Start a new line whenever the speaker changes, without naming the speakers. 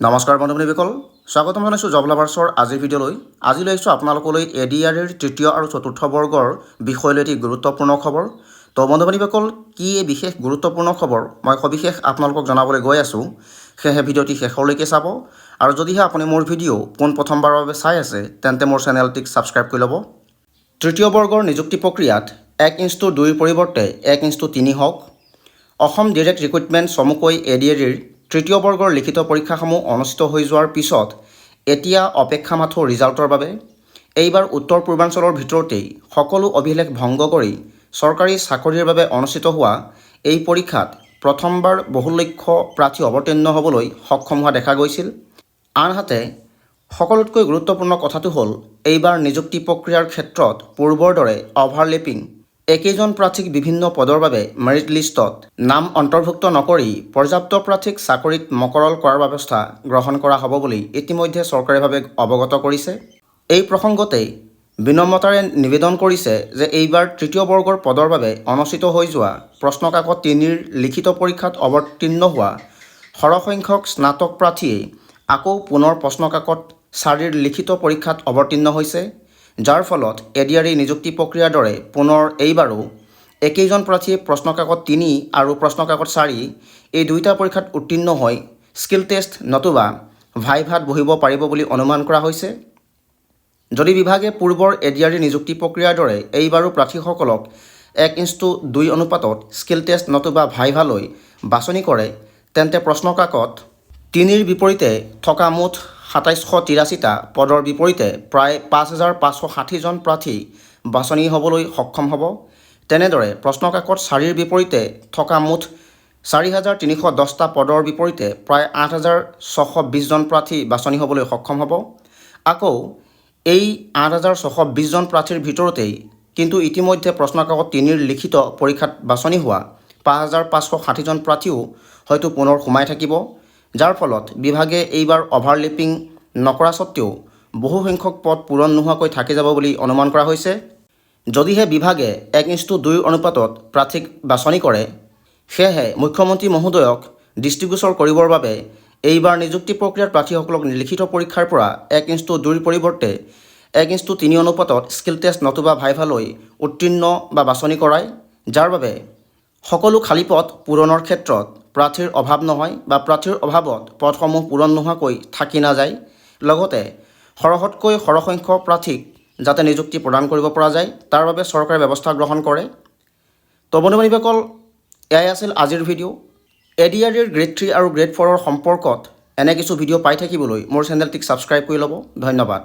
নমস্কাৰ বন্ধুসকল, স্বাগতম জনাইছোঁ জব লাভাৰ্ছৰ আজিৰ ভিডিঅ'লৈ। আজি লৈছোঁ আপোনালোকলৈ ADREৰ তৃতীয় আৰু চতুৰ্থ বৰ্গৰ বিষয়লৈ এটি গুৰুত্বপূৰ্ণ খবৰ। তো বন্ধুসকল, কি এই বিশেষ গুৰুত্বপূৰ্ণ খবৰ মই সবিশেষ আপোনালোকক জনাবলৈ গৈ আছোঁ। সেয়েহে ভিডিঅ'টি শেষলৈকে চাব। আৰু যদিহে আপুনি মোৰ ভিডিঅ' পোনপ্ৰথমবাৰৰ বাবে চাই আছে, তেন্তে মোৰ চেনেলটিক ছাবস্ক্ৰাইব কৰি ল'ব। তৃতীয় বৰ্গৰ নিযুক্তি প্ৰক্ৰিয়াত 1:2ৰ পৰিৱৰ্তে 1:3 হওক। অসম ডিৰেক্ট ৰিক্ৰুইটমেণ্ট চমুকৈ ADREৰ তৃতীয় বৰ্গৰ লিখিত পৰীক্ষাসমূহ অনুষ্ঠিত হৈ যোৱাৰ পিছত এতিয়া অপেক্ষা মাথো ৰিজাল্টৰ বাবে। এইবাৰ উত্তৰ পূৰ্বাঞ্চলৰ ভিতৰতেই সকলো অভিলেখ ভংগ কৰি চৰকাৰী চাকৰিৰ বাবে অনুষ্ঠিত হোৱা এই পৰীক্ষাত প্ৰথমবাৰ বহুলক্ষ্য প্ৰাৰ্থী অৱতীৰ্ণ হ'বলৈ সক্ষম হোৱা দেখা গৈছিল। আনহাতে সকলোতকৈ গুৰুত্বপূৰ্ণ কথাটো হ'ল, এইবাৰ নিযুক্তি প্ৰক্ৰিয়াৰ ক্ষেত্ৰত পূৰ্বৰ দৰে অভাৰলেপিং একেইজন প্ৰাৰ্থীক বিভিন্ন পদৰ বাবে মেৰিট লিষ্টত নাম অন্তৰ্ভুক্ত নকৰি পৰ্যাপ্ত প্ৰাৰ্থীক চাকৰিত মকৰল কৰাৰ ব্যৱস্থা গ্ৰহণ কৰা হ'ব বুলি ইতিমধ্যে চৰকাৰীভাৱে অৱগত কৰিছে। এই প্ৰসংগতেই বিনম্ৰতাৰে নিবেদন কৰিছে যে এইবাৰ তৃতীয় বৰ্গৰ পদৰ বাবে অনুষ্ঠিত হৈ যোৱা প্ৰশ্নকাকত 3ৰ লিখিত পৰীক্ষাত অৱতীৰ্ণ হোৱা সৰহসংখ্যক স্নাতক প্ৰাৰ্থীয়ে আকৌ পুনৰ প্ৰশ্নকাকত 4ৰ লিখিত পৰীক্ষাত অৱতীৰ্ণ হৈছে, যাৰ ফলত ADRE নিযুক্তি প্ৰক্ৰিয়াৰ দৰে পুনৰ এইবাৰো একেইজন প্ৰাৰ্থীয়ে প্ৰশ্নকাকত 3 আৰু প্ৰশ্নকাকত 4 এই দুয়োটা পৰীক্ষাত উত্তীৰ্ণ হৈ স্কিল টেষ্ট নতুবা ভাইভাত বহিব পাৰিব বুলি অনুমান কৰা হৈছে। যদি বিভাগে পূৰ্বৰ ADRE নিযুক্তি প্ৰক্ৰিয়াৰ দৰে এইবাৰো প্ৰাৰ্থীসকলক 1:2 অনুপাতত স্কিল টেষ্ট নতুবা ভাইভালৈ বাছনি কৰে, তেন্তে প্ৰশ্নকাকত 3ৰ বিপৰীতে থকা মুঠ 2783টা পদৰ বিপৰীতে প্ৰায় 5560জন প্ৰাৰ্থী বাছনি হ'বলৈ সক্ষম হ'ব। তেনেদৰে প্ৰশ্নকাকত 4ৰ বিপৰীতে থকা মুঠ 4310টা পদৰ বিপৰীতে প্ৰায় 8620জন প্ৰাৰ্থী বাছনি হ'বলৈ সক্ষম হ'ব। আকৌ এই 8620জন প্ৰাৰ্থীৰ ভিতৰতেই কিন্তু ইতিমধ্যে প্ৰশ্নকাকত 3ৰ লিখিত পৰীক্ষাত বাছনি হোৱা 5560জন প্ৰাৰ্থীও হয়তো পুনৰ সোমাই থাকিব, যাৰ ফলত বিভাগে এইবাৰ অভাৰলেপিং নকৰা স্বত্বেও বহুসংখ্যক পদ পূৰণ নোহোৱাকৈ থাকি যাব বুলি অনুমান কৰা হৈছে। যদিহে বিভাগে 1:2 অনুপাতত প্ৰাৰ্থীক বাছনি কৰে, সেয়েহে মুখ্যমন্ত্ৰী মহোদয়ক দৃষ্টিগোচৰ কৰিবৰ বাবে এইবাৰ নিযুক্তি প্ৰক্ৰিয়াৰ প্ৰাৰ্থীসকলক লিখিত পৰীক্ষাৰ পৰা 1:2ৰ পৰিৱৰ্তে 1:3 অনুপাতত স্কিল টেষ্ট নতুবা ভাইভালৈ উত্তীৰ্ণ বা বাছনি কৰায়, যাৰ বাবে সকলো খালী পদ পূৰণৰ ক্ষেত্ৰত প্ৰাৰ্থীৰ অভাৱ নহয় বা প্ৰাৰ্থীৰ অভাৱত পদসমূহ পূৰণ নোহোৱাকৈ থাকি নাযায়। লগতে সৰহতকৈ সৰহসংখ্যক প্ৰাৰ্থীক যাতে নিযুক্তি প্ৰদান কৰিব পৰা যায়, তাৰ বাবে চৰকাৰে ব্যৱস্থা গ্ৰহণ কৰে। তো বন্ধুসকল, এয়াই আছিল আজিৰ ভিডিঅ'। ADREৰ গ্ৰেড 3 আৰু গ্ৰেড 4ৰ সম্পৰ্কত এনে কিছু ভিডিঅ' পাই থাকিবলৈ মোৰ চেনেলটিক ছাবস্ক্ৰাইব কৰি ল'ব। ধন্যবাদ।